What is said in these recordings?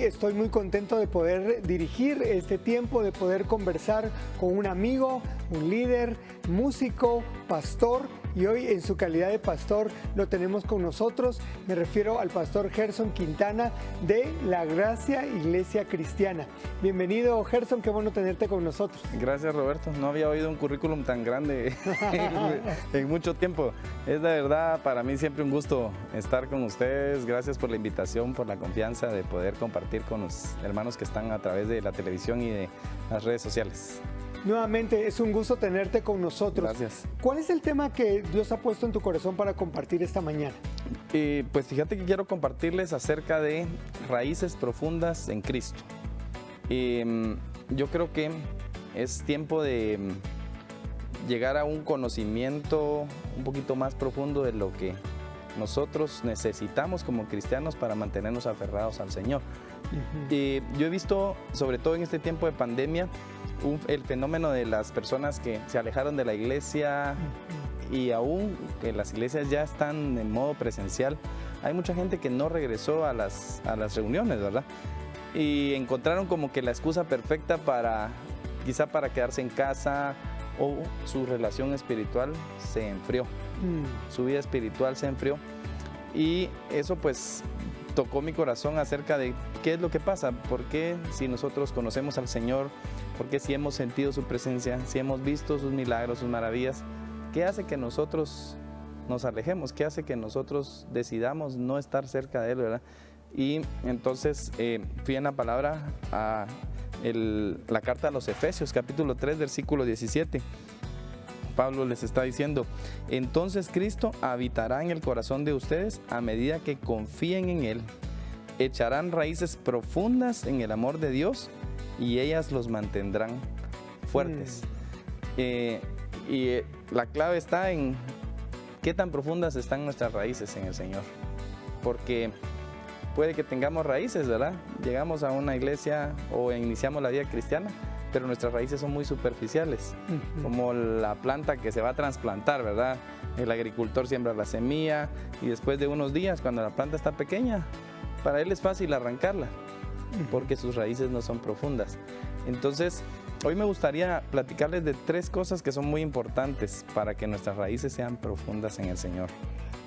hoy estoy muy contento de poder dirigir este tiempo, de poder conversar con un amigo, un líder, músico, pastor. Y hoy en su calidad de pastor lo tenemos con nosotros. Me refiero al pastor Gerson Quintana de La Gracia Iglesia Cristiana. Bienvenido, Gerson, qué bueno tenerte con nosotros. Gracias, Roberto. No había oído un currículum tan grande en mucho tiempo. Es de verdad para mí siempre un gusto estar con ustedes. Gracias por la invitación, por la confianza de poder compartir con los hermanos que están a través de la televisión y de las redes sociales. Nuevamente, es un gusto tenerte con nosotros. Gracias. ¿Cuál es el tema que Dios ha puesto en tu corazón para compartir esta mañana? Pues fíjate que quiero compartirles acerca de raíces profundas en Cristo. Yo creo que es tiempo de llegar a un conocimiento un poquito más profundo de lo que nosotros necesitamos como cristianos para mantenernos aferrados al Señor. Yo he visto, sobre todo en este tiempo de pandemia, el fenómeno de las personas que se alejaron de la iglesia y aún que las iglesias ya están en modo presencial, hay mucha gente que no regresó a las reuniones, ¿verdad? Y encontraron como que la excusa perfecta quizá para quedarse en casa, o su relación espiritual se enfrió, su vida espiritual se enfrió, y eso pues tocó mi corazón acerca de qué es lo que pasa, por qué si nosotros conocemos al Señor, por qué si hemos sentido su presencia, si hemos visto sus milagros, sus maravillas, qué hace que nosotros nos alejemos, qué hace que nosotros decidamos no estar cerca de Él, ¿verdad? Y entonces fui en la palabra a la carta a los Efesios, capítulo 3, versículo 17. Pablo les está diciendo: entonces Cristo habitará en el corazón de ustedes a medida que confíen en Él. Echarán raíces profundas en el amor de Dios y ellas los mantendrán fuertes. Y la clave está en qué tan profundas están nuestras raíces en el Señor. Porque puede que tengamos raíces, ¿verdad? Llegamos a una iglesia o iniciamos la vida cristiana, pero nuestras raíces son muy superficiales, como la planta que se va a trasplantar, ¿verdad? El agricultor siembra la semilla y después de unos días, cuando la planta está pequeña, para él es fácil arrancarla, porque sus raíces no son profundas. Entonces, hoy me gustaría platicarles de 3 cosas que son muy importantes para que nuestras raíces sean profundas en el Señor.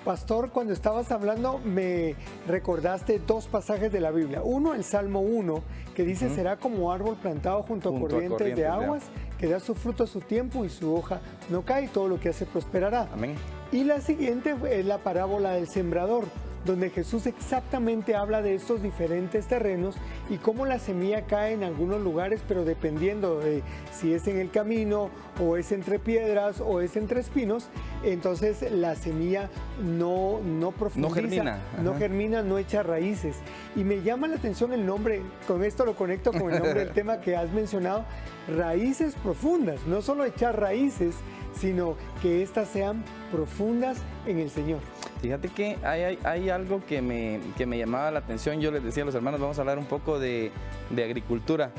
Pastor, cuando estabas hablando me recordaste 2 pasajes de la Biblia. Uno, el Salmo 1, que dice: será como árbol plantado junto a corrientes de aguas, que da su fruto a su tiempo y su hoja no cae, y todo lo que hace prosperará. Amén. Y la siguiente es la parábola del sembrador, donde Jesús exactamente habla de estos diferentes terrenos y cómo la semilla cae en algunos lugares, pero dependiendo de si es en el camino o es entre piedras o es entre espinos, entonces la semilla no profundiza, no germina, no echa raíces. Y me llama la atención el nombre, con esto lo conecto con el nombre del tema que has mencionado, raíces profundas, no solo echar raíces, sino que éstas sean profundas en el Señor. Fíjate que hay algo que me llamaba la atención. Yo les decía a los hermanos, vamos a hablar un poco de agricultura.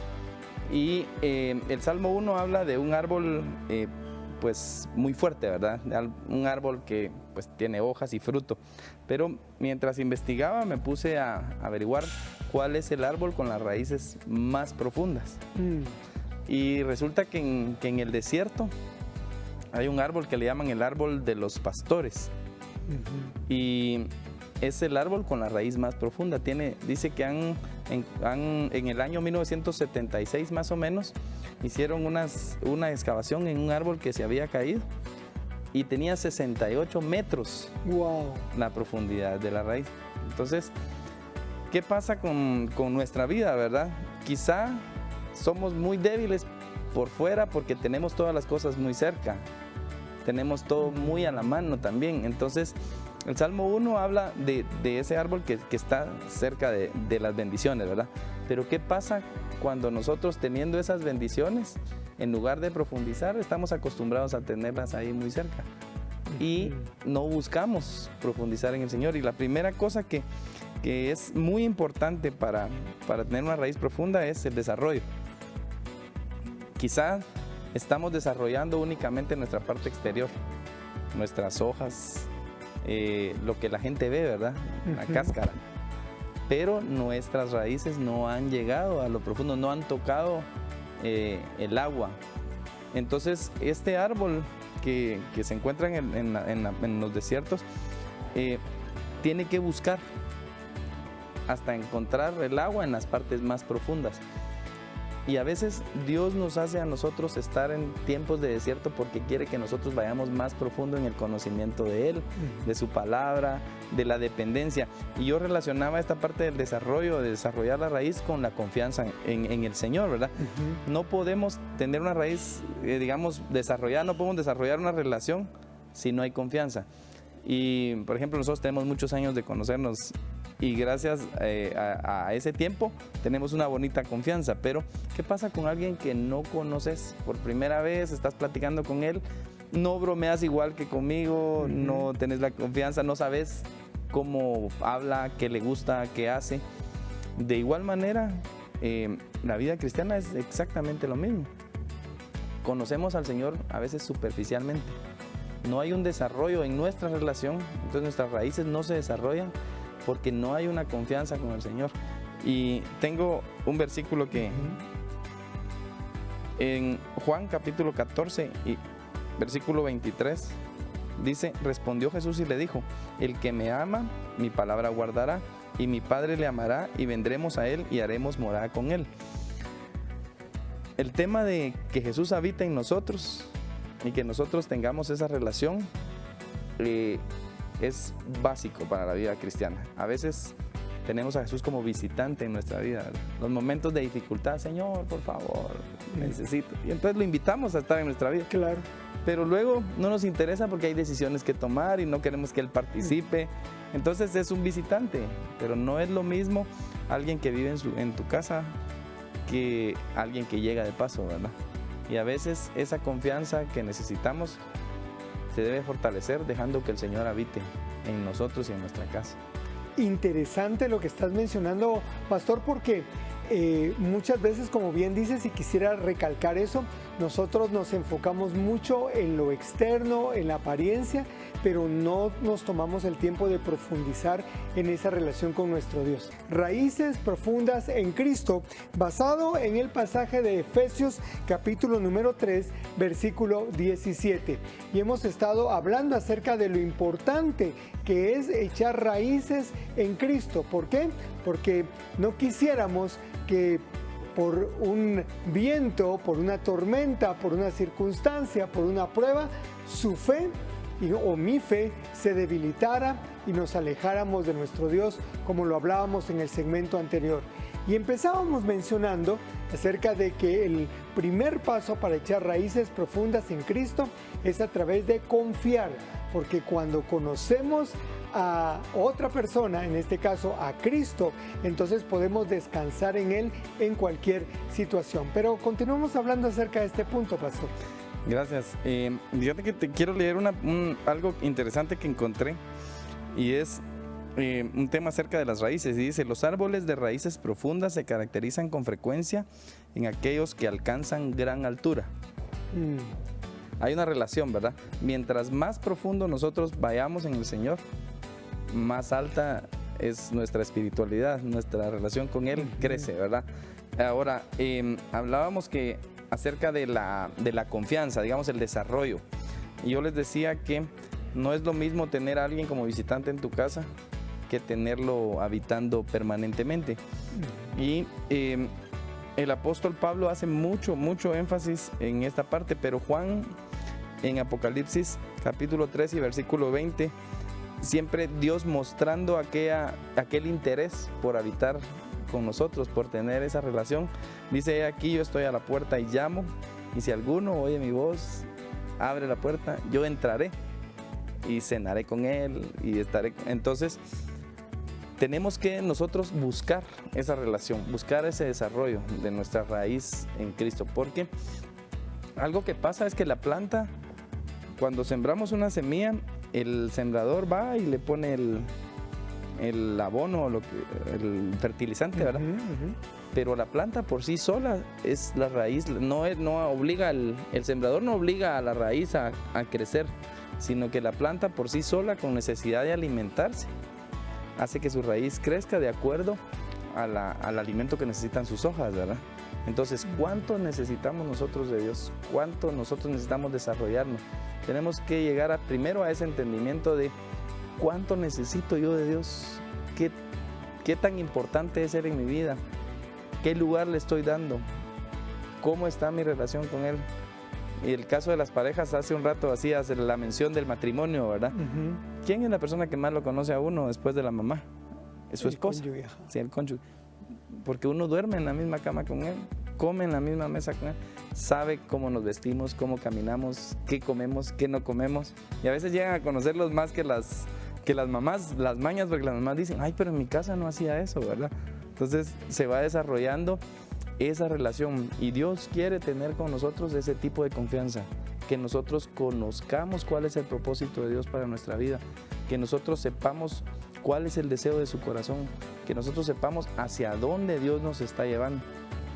Y el Salmo 1 habla de un árbol pues muy fuerte, ¿verdad? Un árbol que pues tiene hojas y fruto. Pero mientras investigaba me puse a averiguar cuál es el árbol con las raíces más profundas. Y resulta que en el desierto hay un árbol que le llaman el árbol de los pastores. Y es el árbol con la raíz más profunda. Dice que en el año 1976 más o menos hicieron una excavación en un árbol que se había caído y tenía 68 metros. Wow. La profundidad de la raíz. Entonces, ¿qué pasa con nuestra vida, verdad? Quizá somos muy débiles por fuera porque tenemos todas las cosas muy cerca. Tenemos todo muy a la mano también. Entonces, el Salmo 1 habla de ese árbol que está cerca de las bendiciones, ¿verdad? Pero ¿qué pasa cuando nosotros, teniendo esas bendiciones, en lugar de profundizar, estamos acostumbrados a tenerlas ahí muy cerca? Y no buscamos profundizar en el Señor. Y la primera cosa que es muy importante para tener una raíz profunda es el desarrollo. Quizá estamos desarrollando únicamente nuestra parte exterior, nuestras hojas, lo que la gente ve, ¿verdad? La cáscara. pero nuestras raíces no han llegado a lo profundo, no han tocado el agua. Entonces, este árbol que se encuentra en los desiertos, tiene que buscar hasta encontrar el agua en las partes más profundas. Y a veces Dios nos hace a nosotros estar en tiempos de desierto porque quiere que nosotros vayamos más profundo en el conocimiento de Él, de su palabra, de la dependencia. Y yo relacionaba esta parte del desarrollo, de desarrollar la raíz, con la confianza en el Señor, ¿verdad? No podemos tener una raíz, digamos, desarrollada, no podemos desarrollar una relación si no hay confianza. Y, por ejemplo, nosotros tenemos muchos años de conocernos y gracias a ese tiempo tenemos una bonita confianza. Pero, ¿qué pasa con alguien que no conoces por primera vez? Estás platicando con él, no bromeas igual que conmigo, no tenés la confianza, no sabes cómo habla, qué le gusta, qué hace. De igual manera, la vida cristiana es exactamente lo mismo. Conocemos al Señor a veces superficialmente. No hay un desarrollo en nuestra relación, entonces nuestras raíces no se desarrollan porque no hay una confianza con el Señor. Y tengo un versículo que en Juan capítulo 14 y versículo 23 dice: respondió Jesús y le dijo, el que me ama, mi palabra guardará, y mi Padre le amará, y vendremos a él y haremos morada con él. El tema de que Jesús habita en nosotros y que nosotros tengamos esa relación es básico para la vida cristiana. A veces tenemos a Jesús como visitante en nuestra vida, ¿verdad? Los momentos de dificultad, Señor, por favor, necesito. Y entonces lo invitamos a estar en nuestra vida. Claro. Pero luego no nos interesa porque hay decisiones que tomar y no queremos que Él participe. Entonces es un visitante, pero no es lo mismo alguien que vive en tu casa que alguien que llega de paso, ¿verdad? Y a veces esa confianza que necesitamos se debe fortalecer dejando que el Señor habite en nosotros y en nuestra casa. Interesante lo que estás mencionando, pastor, porque muchas veces, como bien dices, y quisiera recalcar eso, nosotros nos enfocamos mucho en lo externo, en la apariencia, pero no nos tomamos el tiempo de profundizar en esa relación con nuestro Dios. Raíces profundas en Cristo, basado en el pasaje de Efesios capítulo número 3, versículo 17. Y hemos estado hablando acerca de lo importante que es echar raíces en Cristo. ¿Por qué? Porque no quisiéramos que por un viento, por una tormenta, por una circunstancia, por una prueba, su fe o mi fe se debilitara y nos alejáramos de nuestro Dios, como lo hablábamos en el segmento anterior. Y empezábamos mencionando acerca de que el primer paso para echar raíces profundas en Cristo es a través de confiar, porque cuando conocemos a otra persona, en este caso a Cristo, entonces podemos descansar en Él en cualquier situación. Pero continuamos hablando acerca de este punto, pastor. Gracias. Fíjate que te quiero leer algo interesante que encontré, y es un tema acerca de las raíces. Y dice: los árboles de raíces profundas se caracterizan con frecuencia en aquellos que alcanzan gran altura. Hay una relación, ¿verdad? Mientras más profundo nosotros vayamos en el Señor, más alta es nuestra espiritualidad, nuestra relación con Él crece, ¿verdad? Ahora, hablábamos acerca de la confianza, digamos, el desarrollo. Y yo les decía que no es lo mismo tener a alguien como visitante en tu casa que tenerlo habitando permanentemente. Y el apóstol Pablo hace mucho énfasis en esta parte, pero Juan en Apocalipsis capítulo 3 y versículo 20, siempre Dios mostrando aquel interés por habitar con nosotros, por tener esa relación. Dice: aquí yo estoy a la puerta y llamo, y si alguno oye mi voz, abre la puerta, yo entraré y cenaré con él y estaré. Entonces tenemos que nosotros buscar esa relación, buscar ese desarrollo de nuestra raíz en Cristo, porque algo que pasa es que la planta, cuando sembramos una semilla, el sembrador va y le pone el abono, el fertilizante, ¿verdad? Pero la planta por sí sola es la raíz, no obliga el sembrador no obliga a la raíz a crecer, sino que la planta por sí sola, con necesidad de alimentarse, hace que su raíz crezca de acuerdo al alimento que necesitan sus hojas, ¿verdad? Entonces, ¿cuánto necesitamos nosotros de Dios? ¿Cuánto nosotros necesitamos desarrollarnos? Tenemos que llegar primero a ese entendimiento de cuánto necesito yo de Dios, qué tan importante es Él en mi vida, qué lugar le estoy dando, cómo está mi relación con Él. Y el caso de las parejas, hace un rato hacías la mención del matrimonio, ¿verdad? ¿Quién es la persona que más lo conoce a uno después de la mamá? Es su esposa. Sí, el cónyuge. Porque uno duerme en la misma cama con él, come en la misma mesa con él, sabe cómo nos vestimos, cómo caminamos, qué comemos, qué no comemos. Y a veces llegan a conocerlos más que las mamás, las mañas, porque las mamás dicen, ay, pero en mi casa no hacía eso, ¿verdad? Entonces se va desarrollando esa relación y Dios quiere tener con nosotros ese tipo de confianza, que nosotros conozcamos cuál es el propósito de Dios para nuestra vida, que nosotros sepamos cuál es el deseo de su corazón, que nosotros sepamos hacia dónde Dios nos está llevando.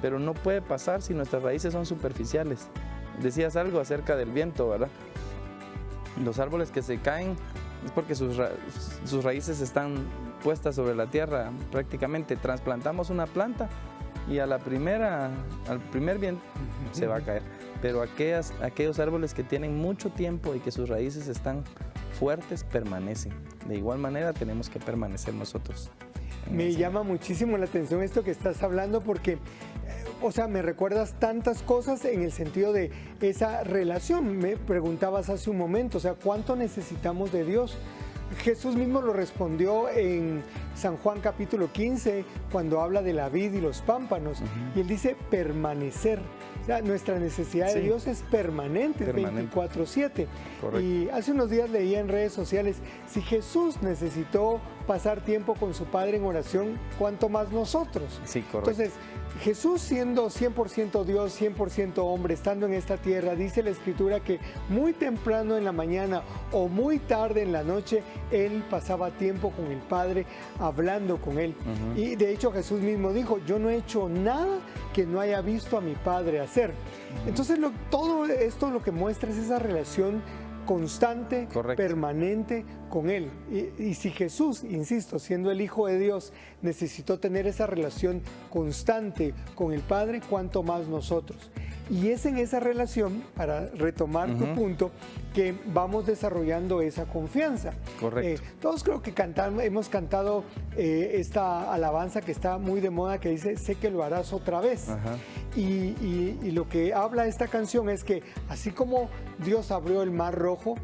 Pero no puede pasar si nuestras raíces son superficiales. Decías algo acerca del viento, ¿verdad? Los árboles que se caen es porque sus raíces están puestas sobre la tierra prácticamente. Trasplantamos una planta y al primer viento se va a caer. Pero aquellos árboles que tienen mucho tiempo y que sus raíces están fuertes permanecen. De igual manera tenemos que permanecer nosotros. Me llama muchísimo la atención esto que estás hablando porque, me recuerdas tantas cosas en el sentido de esa relación. Me preguntabas hace un momento, ¿cuánto necesitamos de Dios? Jesús mismo lo respondió en San Juan capítulo 15, cuando habla de la vid y los pámpanos. Y él dice permanecer. Nuestra necesidad de Dios es permanente. 24/7. Y hace unos días leía en redes sociales, si Jesús necesitó pasar tiempo con su Padre en oración, ¿cuánto más nosotros? Sí, correcto. Entonces, Jesús siendo 100% Dios, 100% hombre, estando en esta tierra, dice la Escritura que muy temprano en la mañana o muy tarde en la noche, Él pasaba tiempo con el Padre, hablando con Él. Y de hecho Jesús mismo dijo, yo no he hecho nada que no haya visto a mi Padre hacer. Entonces todo esto lo que muestra es esa relación constante, permanente con Él. Y si Jesús, insisto, siendo el Hijo de Dios, necesitó tener esa relación constante con el Padre, ¿cuánto más nosotros? Y es en esa relación, para retomar tu punto, que vamos desarrollando esa confianza. Correcto. Todos creo que hemos cantado esta alabanza que está muy de moda, que dice, sé que lo harás otra vez. Y lo que habla esta canción es que así como Dios abrió el Mar Rojo,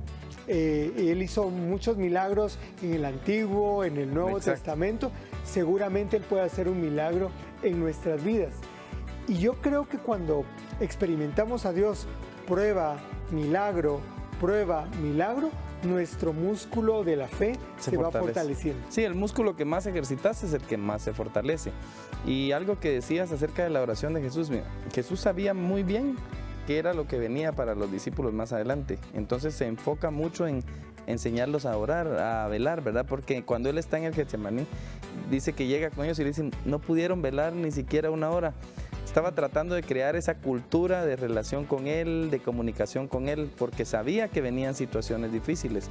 Él hizo muchos milagros en el Antiguo, en el Nuevo Testamento, seguramente Él puede hacer un milagro en nuestras vidas. Y yo creo que cuando experimentamos a Dios, prueba, milagro, nuestro músculo de la fe se va fortaleciendo. Sí, el músculo que más ejercitas es el que más se fortalece. Y algo que decías acerca de la oración de Jesús, mira, Jesús sabía muy bien qué era lo que venía para los discípulos más adelante. Entonces se enfoca mucho en enseñarlos a orar, a velar, ¿verdad? Porque cuando Él está en el Getsemaní, dice que llega con ellos y le dicen, no pudieron velar ni siquiera una hora. Estaba tratando de crear esa cultura de relación con Él, de comunicación con Él, porque sabía que venían situaciones difíciles.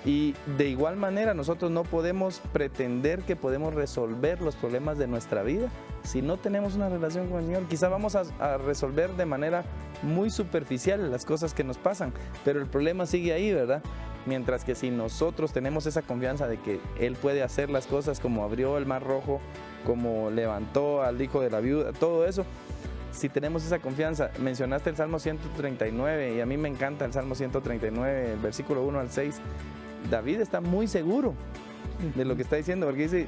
Y de igual manera nosotros no podemos pretender que podemos resolver los problemas de nuestra vida si no tenemos una relación con el Señor. Quizá vamos a resolver de manera muy superficial las cosas que nos pasan, pero el problema sigue ahí, ¿verdad? Mientras que si nosotros tenemos esa confianza de que Él puede hacer las cosas como abrió el Mar Rojo, como levantó al hijo de la viuda, todo eso, si tenemos esa confianza. Mencionaste el Salmo 139 y a mí me encanta el Salmo 139, el versículo 1 al 6. David está muy seguro de lo que está diciendo, porque dice,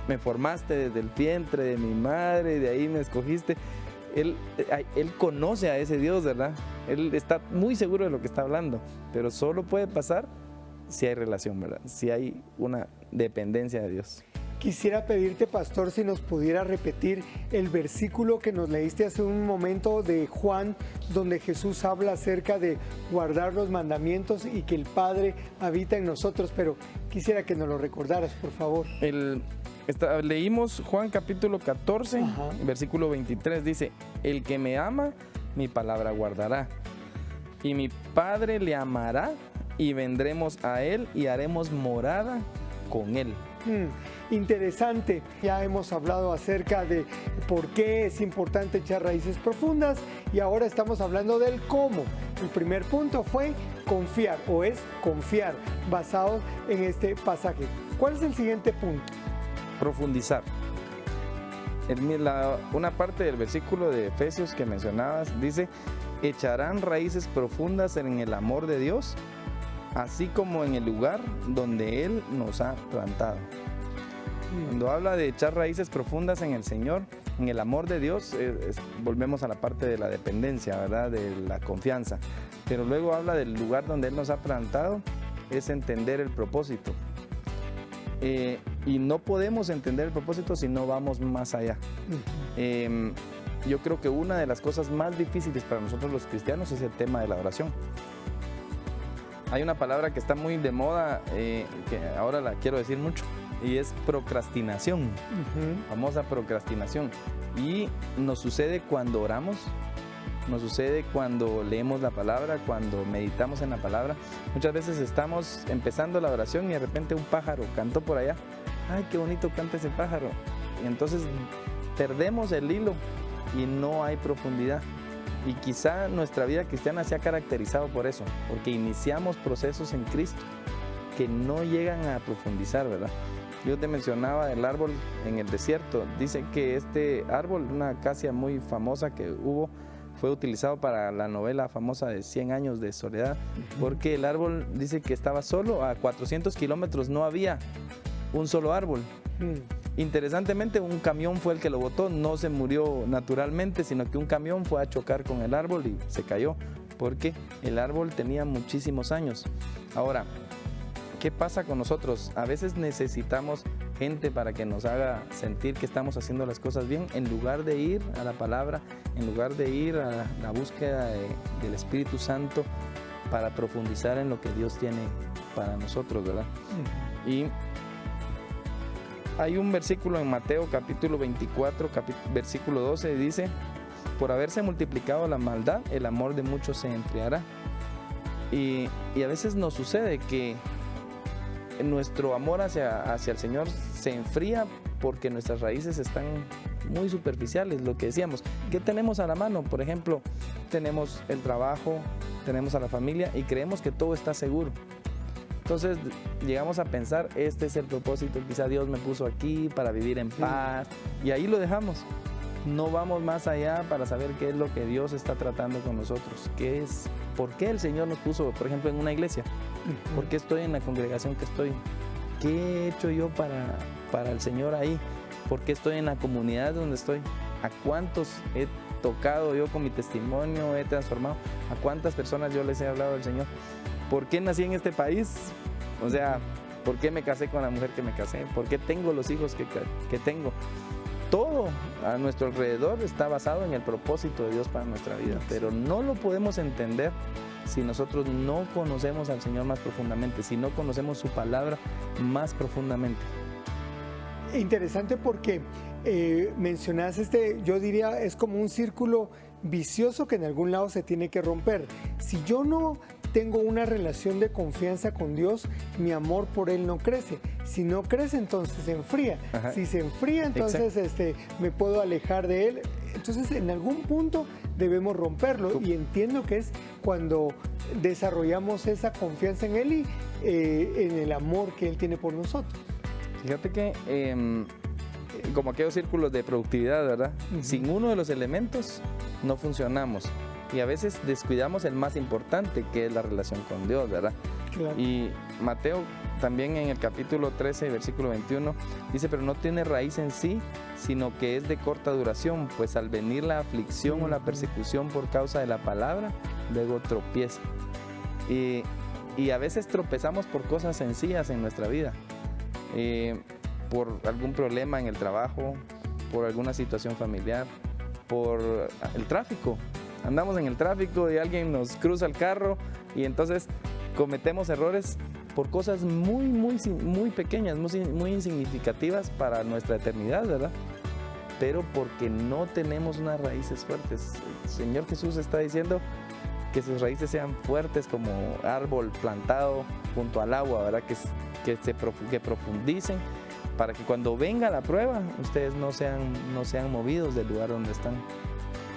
me formaste desde el vientre de mi madre, de ahí me escogiste. Él conoce a ese Dios, ¿verdad? Él está muy seguro de lo que está hablando, pero solo puede pasar si hay relación, ¿verdad? Si hay una dependencia de Dios. Quisiera pedirte, pastor, si nos pudiera repetir el versículo que nos leíste hace un momento de Juan, donde Jesús habla acerca de guardar los mandamientos y que el Padre habita en nosotros, pero quisiera que nos lo recordaras, por favor. Leímos Juan capítulo 14, versículo 23, dice, el que me ama, mi palabra guardará, y mi Padre le amará, y vendremos a Él y haremos morada con Él. Interesante. Ya hemos hablado acerca de por qué es importante echar raíces profundas y ahora estamos hablando del cómo. El primer punto fue confiar o es confiar, basado en este pasaje. ¿Cuál es el siguiente punto? Profundizar. Una parte del versículo de Efesios que mencionabas dice: echarán raíces profundas en el amor de Dios, así como en el lugar donde Él nos ha plantado. Cuando habla de echar raíces profundas en el Señor, en el amor de Dios, volvemos a la parte de la dependencia, ¿verdad? De la confianza. Pero luego habla del lugar donde Él nos ha plantado, es entender el propósito. Y no podemos entender el propósito si no vamos más allá. Yo creo que una de las cosas más difíciles para nosotros los cristianos es el tema de la oración. Hay una palabra que está muy de moda, que ahora la quiero decir mucho, y es procrastinación, famosa procrastinación. Y nos sucede cuando oramos, nos sucede cuando leemos la palabra, cuando meditamos en la palabra. Muchas veces estamos empezando la oración y de repente un pájaro cantó por allá. ¡Ay, qué bonito canta ese pájaro! Y entonces perdemos el hilo y no hay profundidad. Y quizá nuestra vida cristiana se ha caracterizado por eso, porque iniciamos procesos en Cristo que no llegan a profundizar, ¿verdad? Yo te mencionaba el árbol en el desierto. Dicen que este árbol, una acacia muy famosa que hubo, fue utilizado para la novela famosa de 100 años de soledad, porque el árbol dice que estaba solo, a 400 kilómetros no había un solo árbol. Interesantemente, un camión fue el que lo botó, no se murió naturalmente, sino que un camión fue a chocar con el árbol y se cayó, porque el árbol tenía muchísimos años. Ahora, ¿qué pasa con nosotros? A veces necesitamos gente para que nos haga sentir que estamos haciendo las cosas bien, en lugar de ir a la palabra, en lugar de ir a la búsqueda del Espíritu Santo para profundizar en lo que Dios tiene para nosotros, ¿verdad? Y hay un versículo en Mateo capítulo 24, versículo 12, dice: por haberse multiplicado la maldad, el amor de muchos se enfriará. Y a veces nos sucede que nuestro amor hacia el Señor se enfría porque nuestras raíces están muy superficiales. Lo que decíamos, ¿qué tenemos a la mano? Por ejemplo, tenemos el trabajo, tenemos a la familia y creemos que todo está seguro. Entonces llegamos a pensar, este es el propósito, quizá Dios me puso aquí para vivir en paz, y ahí lo dejamos. No vamos más allá para saber qué es lo que Dios está tratando con nosotros, por qué el Señor nos puso, por ejemplo, en una iglesia, por qué estoy en la congregación que estoy, qué he hecho yo para el Señor ahí, por qué estoy en la comunidad donde estoy, a cuántos he tocado yo con mi testimonio, he transformado, a cuántas personas yo les he hablado del Señor, por qué nací en este país, o sea, por qué me casé con la mujer que me casé, por qué tengo los hijos que tengo. Todo a nuestro alrededor está basado en el propósito de Dios para nuestra vida, pero no lo podemos entender si nosotros no conocemos al Señor más profundamente, si no conocemos su palabra más profundamente. Interesante porque mencionas yo diría, es como un círculo vicioso que en algún lado se tiene que romper. Si yo no tengo una relación de confianza con Dios, mi amor por Él no crece. Si no crece, entonces se enfría. Ajá. Si se enfría, entonces me puedo alejar de Él. Entonces, en algún punto debemos romperlo. Y entiendo que es cuando desarrollamos esa confianza en Él y en el amor que Él tiene por nosotros. Fíjate que como aquellos círculos de productividad, ¿verdad? Sin uno de los elementos no funcionamos. Y a veces descuidamos el más importante, que es la relación con Dios, ¿verdad? Claro. Y Mateo también en el capítulo 13, versículo 21, dice: pero no tiene raíz en sí, sino que es de corta duración, pues al venir la aflicción o la persecución por causa de la palabra, luego tropieza. Y a veces tropezamos por cosas sencillas en nuestra vida, por algún problema en el trabajo, por alguna situación familiar, por el tráfico. Andamos en el tráfico y alguien nos cruza el carro y entonces cometemos errores por cosas muy pequeñas, muy insignificativas para nuestra eternidad, ¿verdad? Pero porque no tenemos unas raíces fuertes. El Señor Jesús está diciendo que sus raíces sean fuertes como árbol plantado junto al agua, ¿verdad? Que profundicen para que cuando venga la prueba, ustedes no sean movidos del lugar donde están.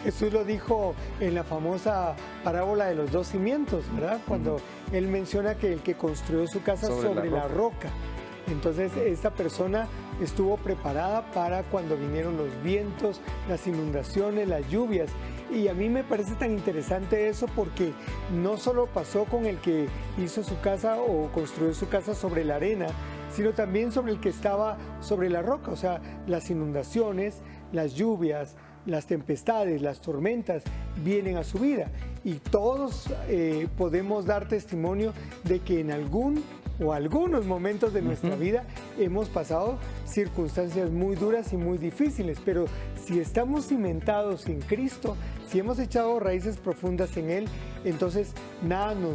Jesús lo dijo en la famosa parábola de los dos cimientos, ¿verdad? Cuando Él menciona que el que construyó su casa sobre la roca. Entonces, esta persona estuvo preparada para cuando vinieron los vientos, las inundaciones, las lluvias. Y a mí me parece tan interesante eso porque no solo pasó con el que hizo su casa o construyó su casa sobre la arena, sino también sobre el que estaba sobre la roca. O sea, las inundaciones, las lluvias, las tempestades, las tormentas vienen a su vida. Y todos podemos dar testimonio de que en algún o algunos momentos de nuestra vida hemos pasado circunstancias muy duras y muy difíciles, pero si estamos cimentados en Cristo, si hemos echado raíces profundas en Él, entonces nada nos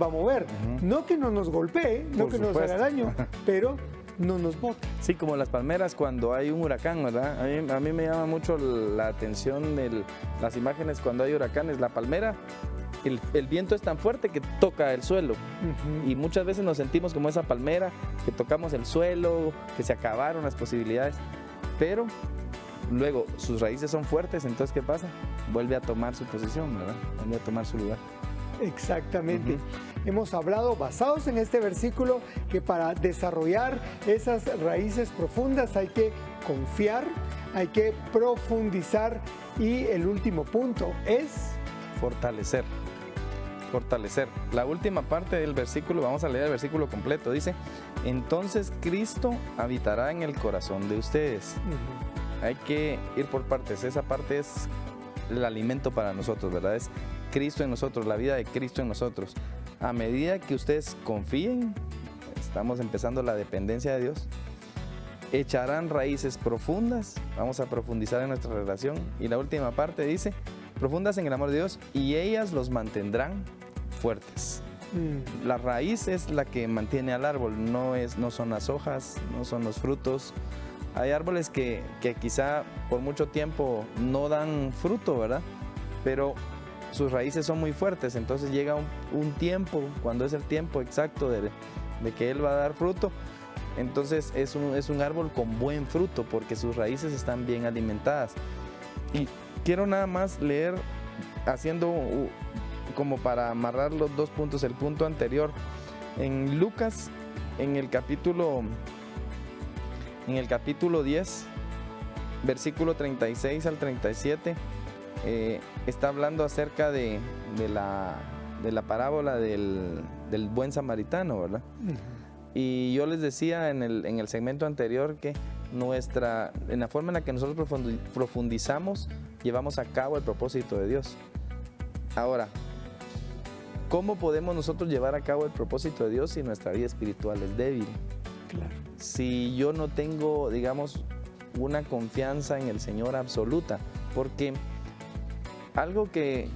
va a mover. No que no nos golpee, no que nos haga daño, pero no nos bota. Sí, como las palmeras cuando hay un huracán, ¿verdad? A mí me llama mucho la atención las imágenes cuando hay huracanes. La palmera, el viento es tan fuerte que toca el suelo. Y muchas veces nos sentimos como esa palmera, que tocamos el suelo, que se acabaron las posibilidades. Pero luego sus raíces son fuertes, entonces ¿qué pasa? Vuelve a tomar su posición, ¿verdad? Vuelve a tomar su lugar. Exactamente. Hemos hablado, basados en este versículo, que para desarrollar esas raíces profundas hay que confiar, hay que profundizar y el último punto es fortalecer. Fortalecer. La última parte del versículo, vamos a leer el versículo completo, dice: entonces Cristo habitará en el corazón de ustedes. Hay que ir por partes. Esa parte es el alimento para nosotros, ¿verdad? Es Cristo en nosotros, la vida de Cristo en nosotros. A medida que ustedes confíen, estamos empezando la dependencia de Dios, echarán raíces profundas. Vamos a profundizar en nuestra relación. Y la última parte dice: profundas en el amor de Dios, y ellas los mantendrán fuertes. La raíz es la que mantiene al árbol, no son las hojas, no son los frutos. Hay árboles que quizá por mucho tiempo no dan fruto, ¿verdad? Pero sus raíces son muy fuertes, entonces llega un tiempo, cuando es el tiempo exacto de que él va a dar fruto, entonces es un árbol con buen fruto porque sus raíces están bien alimentadas. Y quiero nada más leer, haciendo como para amarrar los dos puntos, el punto anterior. En Lucas, en el capítulo 10, versículo 36 al 37, está hablando acerca de la parábola del buen samaritano, ¿verdad? Y yo les decía en el segmento anterior que en la forma en la que nosotros profundizamos, llevamos a cabo el propósito de Dios. Ahora, ¿cómo podemos nosotros llevar a cabo el propósito de Dios si nuestra vida espiritual es débil? Claro. Si yo no tengo, digamos, una confianza en el Señor absoluta, porque algo que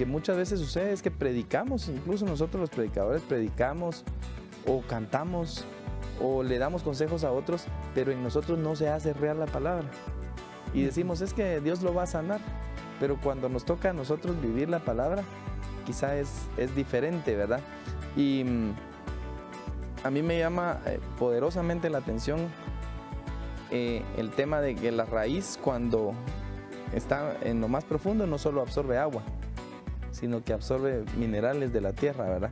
muchas veces sucede es que predicamos, incluso nosotros los predicadores predicamos o cantamos o le damos consejos a otros, pero en nosotros no se hace real la palabra. Y decimos, es que Dios lo va a sanar, pero cuando nos toca a nosotros vivir la palabra, quizá es diferente, ¿verdad? Y a mí me llama poderosamente la atención el tema de que la raíz, cuando está en lo más profundo, no solo absorbe agua, sino que absorbe minerales de la tierra, ¿verdad?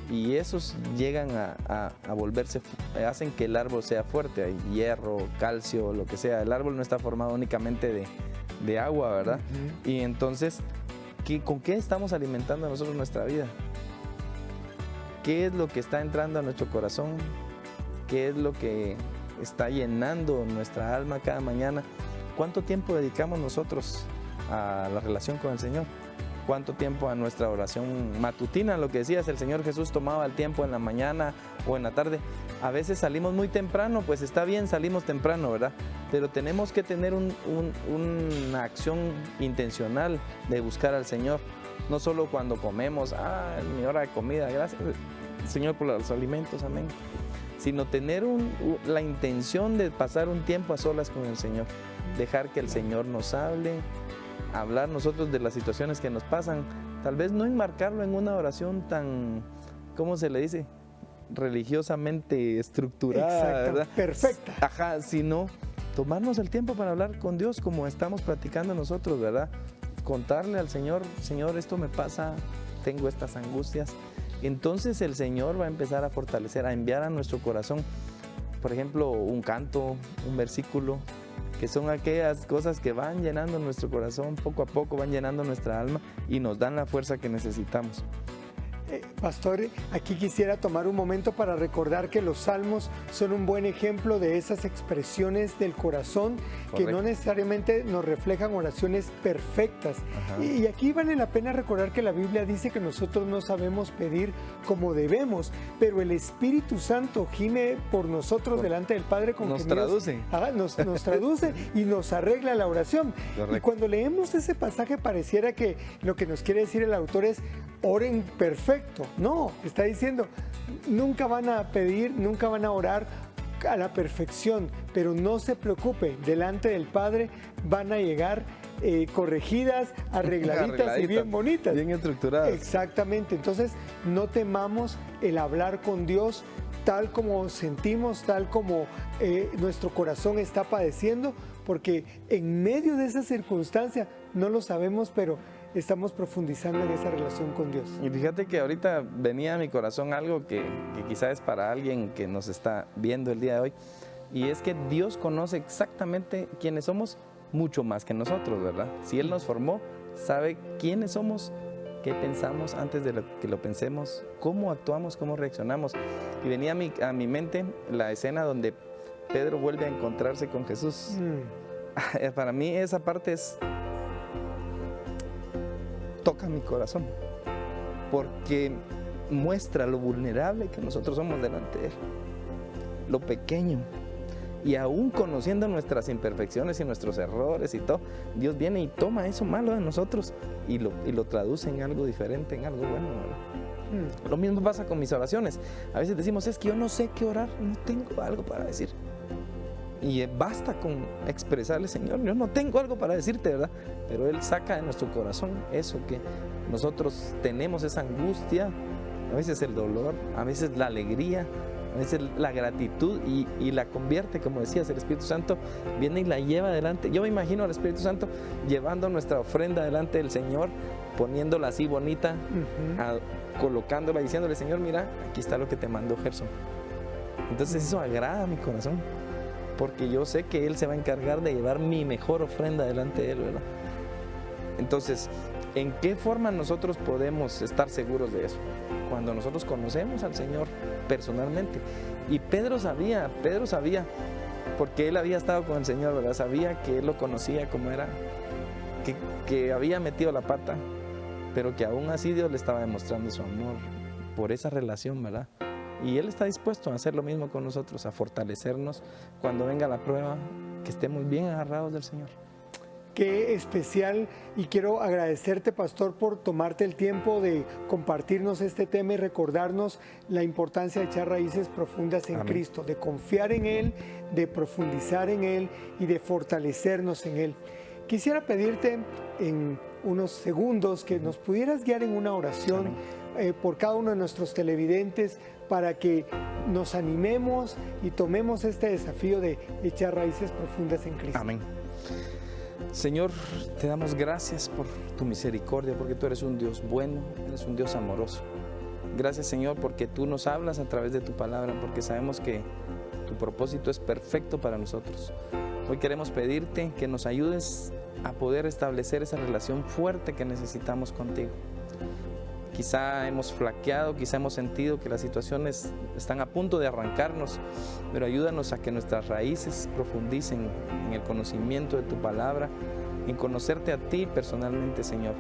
Y esos llegan a volverse, hacen que el árbol sea fuerte. Hay hierro, calcio, lo que sea. El árbol no está formado únicamente de agua, ¿verdad? Y entonces, ¿con qué estamos alimentando nosotros nuestra vida? ¿Qué es lo que está entrando a nuestro corazón? ¿Qué es lo que está llenando nuestra alma cada mañana? ¿Cuánto tiempo dedicamos nosotros a la relación con el Señor? ¿Cuánto tiempo a nuestra oración matutina? Lo que decías, el Señor Jesús tomaba el tiempo en la mañana o en la tarde. A veces salimos muy temprano, pues está bien, salimos temprano, ¿verdad? Pero tenemos que tener una acción intencional de buscar al Señor. No solo cuando comemos, en mi hora de comida, gracias Señor por los alimentos, amén. Sino tener la intención de pasar un tiempo a solas con el Señor. Dejar que el Señor nos hable, hablar nosotros de las situaciones que nos pasan. Tal vez no enmarcarlo en una oración tan, ¿cómo se le dice? religiosamente estructurada, ¿verdad? Perfecta. Ajá, sino tomarnos el tiempo para hablar con Dios como estamos platicando nosotros, ¿verdad? Contarle al Señor, Señor, esto me pasa, tengo estas angustias. Entonces el Señor va a empezar a fortalecer, a enviar a nuestro corazón, por ejemplo, un canto, un versículo, que son aquellas cosas que van llenando nuestro corazón, poco a poco van llenando nuestra alma y nos dan la fuerza que necesitamos. Pastor, aquí quisiera tomar un momento para recordar que los salmos son un buen ejemplo de esas expresiones del corazón. Correcto. Que no necesariamente nos reflejan oraciones perfectas. Y aquí vale la pena recordar que la Biblia dice que nosotros no sabemos pedir como debemos, pero el Espíritu Santo gime por nosotros delante del Padre con nos gemidos. Traduce. Nos traduce y nos arregla la oración. Correcto. Y cuando leemos ese pasaje pareciera que lo que nos quiere decir el autor es oren perfecto. No, está diciendo, nunca van a pedir, nunca van a orar a la perfección, pero no se preocupe, delante del Padre van a llegar corregidas, arregladitas y bien bonitas. Bien estructuradas. Exactamente, entonces no temamos el hablar con Dios tal como sentimos, tal como nuestro corazón está padeciendo, porque en medio de esa circunstancia no lo sabemos, pero estamos profundizando en esa relación con Dios. Y fíjate que ahorita venía a mi corazón algo que quizás es para alguien que nos está viendo el día de hoy, y es que Dios conoce exactamente quiénes somos, mucho más que nosotros, ¿verdad? Si Él nos formó, sabe quiénes somos, qué pensamos antes de que lo pensemos, cómo actuamos, cómo reaccionamos. Y venía a mi mente la escena donde Pedro vuelve a encontrarse con Jesús. Para mí esa parte toca mi corazón, porque muestra lo vulnerable que nosotros somos delante de Él, lo pequeño, y aún conociendo nuestras imperfecciones y nuestros errores y todo, Dios viene y toma eso malo de nosotros y lo traduce en algo diferente, en algo bueno, ¿verdad? Lo mismo pasa con mis oraciones. A veces decimos, es que yo no sé qué orar, no tengo algo para decir. Y basta con expresarle, Señor, yo no tengo algo para decirte, ¿verdad? Pero Él saca de nuestro corazón eso que nosotros tenemos, esa angustia, a veces el dolor, a veces la alegría, a veces la gratitud, y la convierte, como decías, el Espíritu Santo viene y la lleva adelante. Yo me imagino al Espíritu Santo llevando nuestra ofrenda delante del Señor, poniéndola así bonita, colocándola, diciéndole, Señor, mira, aquí está lo que te mandó Gerson. Entonces eso agrada a mi corazón, porque yo sé que Él se va a encargar de llevar mi mejor ofrenda delante de Él, ¿verdad? Entonces, ¿en qué forma nosotros podemos estar seguros de eso? Cuando nosotros conocemos al Señor personalmente. Y Pedro sabía, porque él había estado con el Señor, ¿verdad? Sabía que Él lo conocía como era, que había metido la pata, pero que aún así Dios le estaba demostrando su amor por esa relación, ¿verdad? Y Él está dispuesto a hacer lo mismo con nosotros, a fortalecernos cuando venga la prueba, que estemos bien agarrados del Señor. Qué especial, y quiero agradecerte, pastor, por tomarte el tiempo de compartirnos este tema y recordarnos la importancia de echar raíces profundas en Cristo, de confiar en Él, de profundizar en Él y de fortalecernos en Él. Quisiera pedirte en unos segundos que nos pudieras guiar en una oración por cada uno de nuestros televidentes, para que nos animemos y tomemos este desafío de echar raíces profundas en Cristo. Amén. Señor, te damos gracias por tu misericordia, porque tú eres un Dios bueno, eres un Dios amoroso. Gracias, Señor, porque tú nos hablas a través de tu palabra, porque sabemos que tu propósito es perfecto para nosotros. Hoy queremos pedirte que nos ayudes a poder establecer esa relación fuerte que necesitamos contigo. Quizá hemos flaqueado, quizá hemos sentido que las situaciones están a punto de arrancarnos, pero ayúdanos a que nuestras raíces profundicen en el conocimiento de tu palabra, en conocerte a ti personalmente, Señor.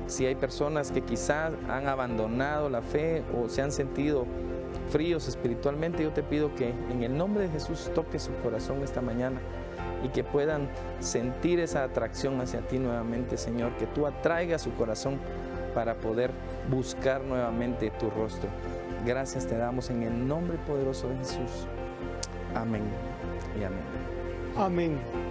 Si hay personas que quizá han abandonado la fe o se han sentido fríos espiritualmente, yo te pido que en el nombre de Jesús toques su corazón esta mañana y que puedan sentir esa atracción hacia ti nuevamente, Señor, que tú atraigas su corazón para poder buscar nuevamente tu rostro. Gracias te damos en el nombre poderoso de Jesús. Amén y amén. Amén.